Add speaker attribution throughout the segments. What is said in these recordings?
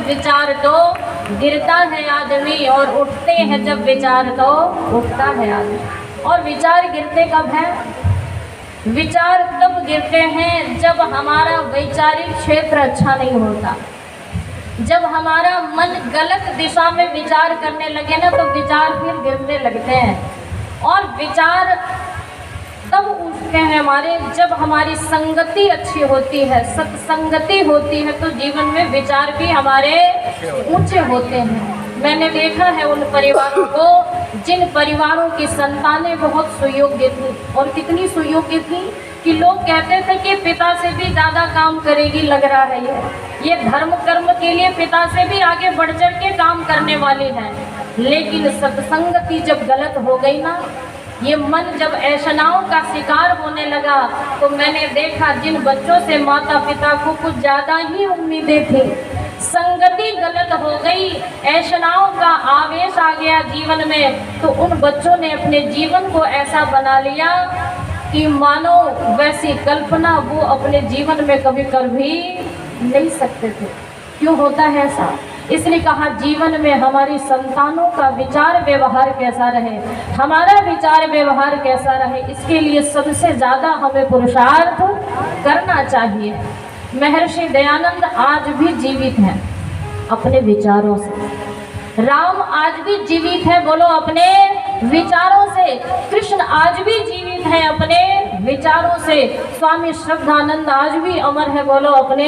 Speaker 1: विचार तो गिरता है आदमी, और उठते हैं जब विचार तो उठता है आदमी। और विचार गिरते कब हैं? विचार तब गिरते हैं जब हमारा वैचारिक क्षेत्र अच्छा नहीं होता, जब हमारा मन गलत दिशा में विचार करने लगे ना, तो विचार फिर गिरने लगते हैं। और विचार तब उठते हैं हमारे जब हमारी संगति अच्छी होती है, सत्संगति होती है, तो जीवन में विचार भी हमारे ऊंचे होते हैं। मैंने देखा है उन परिवारों को जिन परिवारों की संतानें बहुत सुयोग्य थी, और कितनी सुयोग्य थी कि लोग कहते थे कि पिता से भी ज़्यादा काम करेगी, लग रहा है ये धर्म कर्म के लिए पिता से भी आगे बढ़ चढ़ के काम करने वाली है। लेकिन सत्संगति जब गलत हो गई ना, ये मन जब ऐशनाओं का शिकार होने लगा, तो मैंने देखा जिन बच्चों से माता पिता को कुछ ज़्यादा ही उम्मीदें थी, संगति गलत हो गई, ऐशनाओं का आवेश आ गया जीवन में, तो उन बच्चों ने अपने जीवन को ऐसा बना लिया कि मानो वैसी कल्पना वो अपने जीवन में कभी कर भी नहीं सकते थे। क्यों होता है ऐसा? इसलिए कहा जीवन में हमारी संतानों का विचार व्यवहार कैसा रहे, हमारा विचार व्यवहार कैसा रहे, इसके लिए सबसे ज़्यादा हमें पुरुषार्थ करना चाहिए। महर्षि दयानंद आज भी जीवित हैं अपने विचारों से, राम आज भी जीवित है, बोलो, अपने विचारों से, कृष्ण आज भी जीवित है अपने विचारों से, स्वामी श्रद्धानंद आज भी अमर है, बोलो, अपने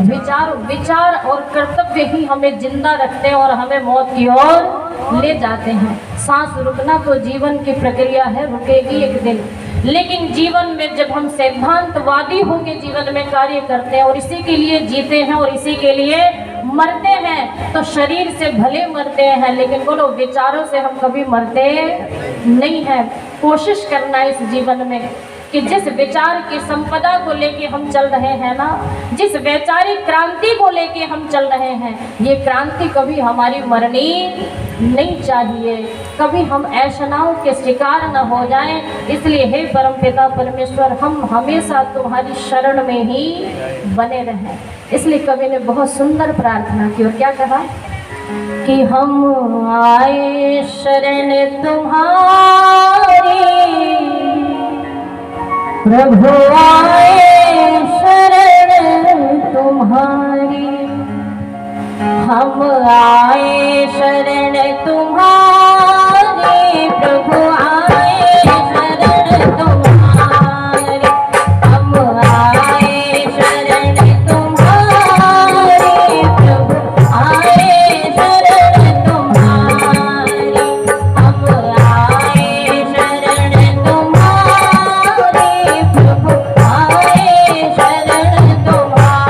Speaker 1: विचार और कर्तव्य ही हमें जिंदा रखते हैं और हमें मौत की ओर ले जाते हैं। सांस रुकना तो जीवन की प्रक्रिया है, रुकेगी एक दिन, लेकिन जीवन में जब हम सिद्धांतवादी होकर जीवन में कार्य करते हैं और इसी के लिए जीते हैं और इसी के लिए मरते हैं, तो शरीर से भले मरते हैं, लेकिन बोलो विचारों से हम कभी मरते नहीं हैं। कोशिश करना इस जीवन में कि जिस विचार की संपदा को लेके हम चल रहे हैं ना, जिस वैचारिक क्रांति को लेके हम चल रहे हैं, ये क्रांति कभी हमारी मरनी नहीं चाहिए, कभी हम ऐशनाओं के शिकार न हो जाएं। इसलिए हे परमपिता परमेश्वर, हम हमेशा तुम्हारी शरण में ही बने रहें। इसलिए कवि ने बहुत सुंदर प्रार्थना की, और क्या कहा कि हम आए शरण तुम्हारी, प्रभु आए शरण तुम्हारी, हम आए शरण तुम्हारी, प्रभु आए शरण तुम्हारी, हम आए शरण तुम्हारी, प्रभु आए शरण तुम्हारी, हम आए शरण तुम्हारी, प्रभु आए शरण तुम्हारी।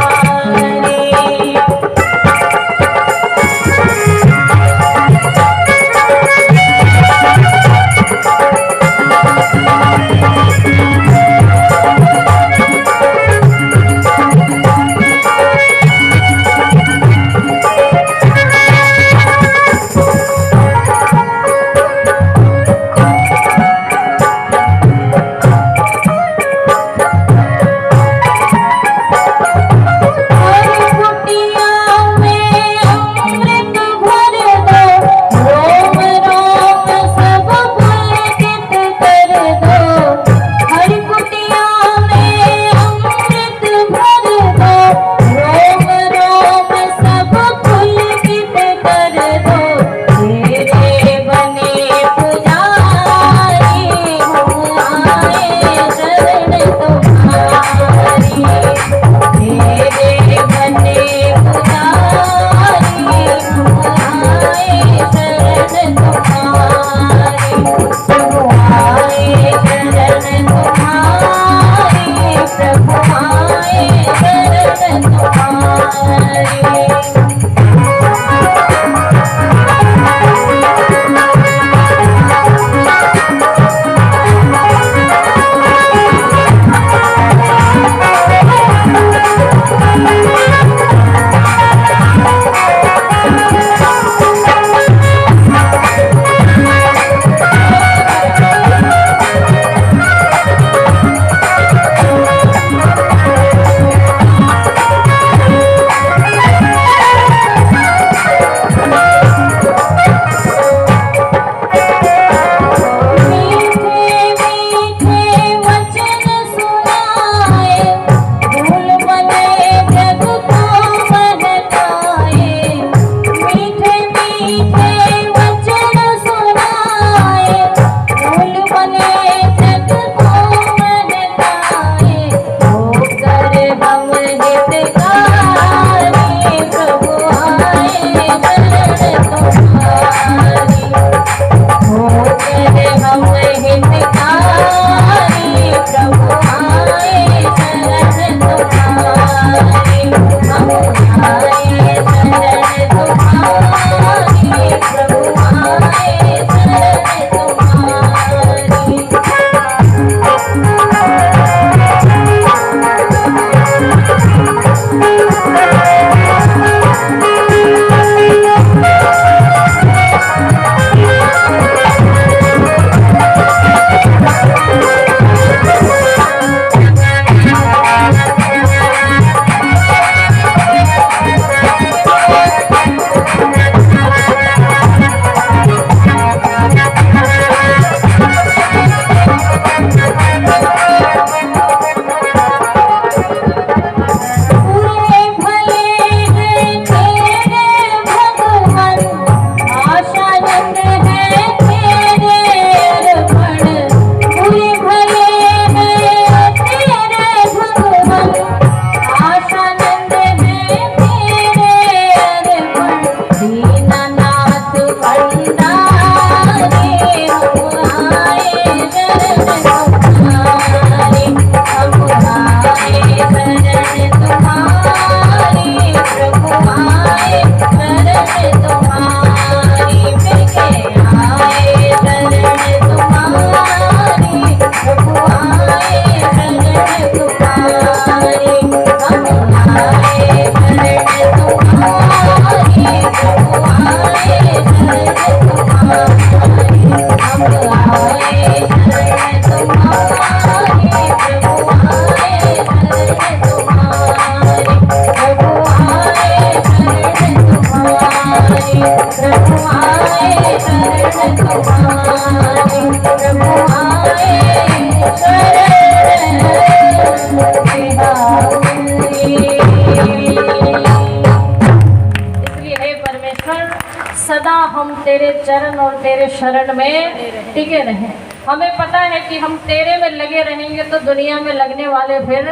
Speaker 1: हम तेरे चरण और तेरे शरण में टिके रहें। हमें पता है कि हम तेरे में लगे रहेंगे तो दुनिया में लगने वाले फिर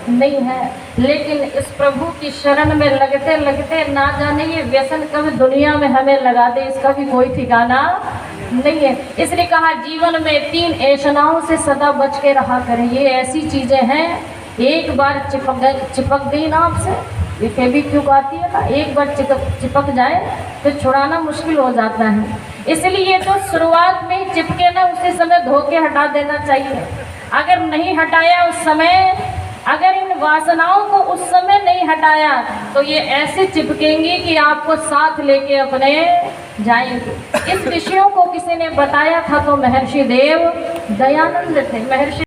Speaker 1: नहीं हैं, लेकिन इस प्रभु की शरण में लगते लगते ना जाने ये व्यसन कब दुनिया में हमें लगा दे, इसका भी कोई ठिकाना नहीं है। इसलिए कहा जीवन में 3 ऐशनाओं से सदा बच के रहा करें। ये ऐसी चीज़ें हैं, एक बार चिपक गई ना आपसे, ये फेविक्विक आती है ना, एक बार चिपक जाए तो छुड़ाना मुश्किल हो जाता है। इसलिए जो शुरुआत में चिपके ना उसी समय धो के हटा देना चाहिए। अगर नहीं हटाया उस समय, अगर इन वासनाओं को उस समय नहीं हटाया तो ये ऐसे चिपकेंगी कि आपको साथ लेके अपने जाएंगे। इस विषयों को किसी ने बताया था तो महर्षि देव दयानंद थे। महर्षि